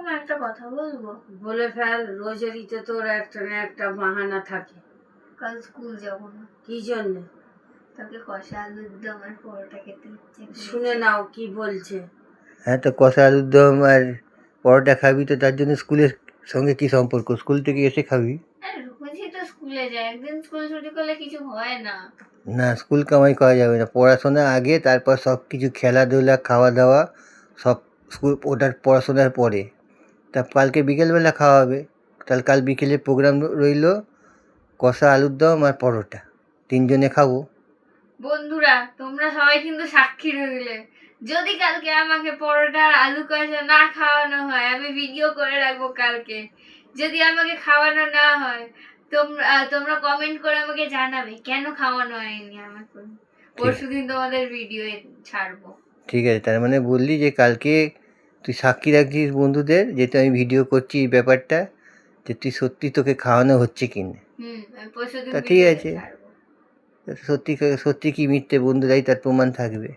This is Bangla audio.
আমি একটা কথা বলবো? বলে ফেল। রোজেরই তো তোর একটা না একটা বাহানা থাকে। কাল স্কুল যাবো না। কি জন্য? তোকে কষা আলুর দম আর পরোটা খেতে ইচ্ছে শুনে নাও কি বলছে। হ্যাঁ, তো কষা আলুর দম আর পরোটা খাবি, তো তার জন্য স্কুলের সঙ্গে কি সম্পর্ক? স্কুল থেকে এসে খাবি। রোজই তো স্কুলে যায়, একদিন স্কুল ছুটি করলে কিছু হয় না। না, স্কুল কামাই করা যাবে না। পড়াশোনা আগে, তারপর সব কিছু খেলাধুলা খাওয়া দাওয়া সব স্কুল, ওটার পড়াশোনার পরে। তা কালকে বিকেলবেলা খাওয়া হবে। তাহলে কাল বিকেলে প্রোগ্রাম রইল, কষা আলুর দম আর পরোটা, 3 জনে খাবো। বন্ধুরা তোমরা সবাই কিন্তু সাক্ষী রইলে, যদি কালকে আমাকে পরোটা আর আলু কষা না খাওয়ানো হয়, আমি ভিডিও করে রাখবো কালকে। যদি আমাকে খাওয়ানো না হয়, তোমরা কমেন্ট করে আমাকে জানাবে কেন খাওয়ানো হয়নি আমাকে। পরশুদিন তোমাদের ভিডিও ছাড়বো। ঠিক আছে, তার মানে বললি যে কালকে তুই সাক্ষী রাখছিস বন্ধুদের, যেহেতু আমি ভিডিও করছি এই ব্যাপারটা, যে তুই সত্যি তোকে খাওয়ানো হচ্ছে কিনা। পরশুদিন তা ঠিক ভিডিও আছে, ছাড়বো। সত্যি সত্যি কি মিথ্যে বন্ধুরাই তার প্রমাণ থাকবে।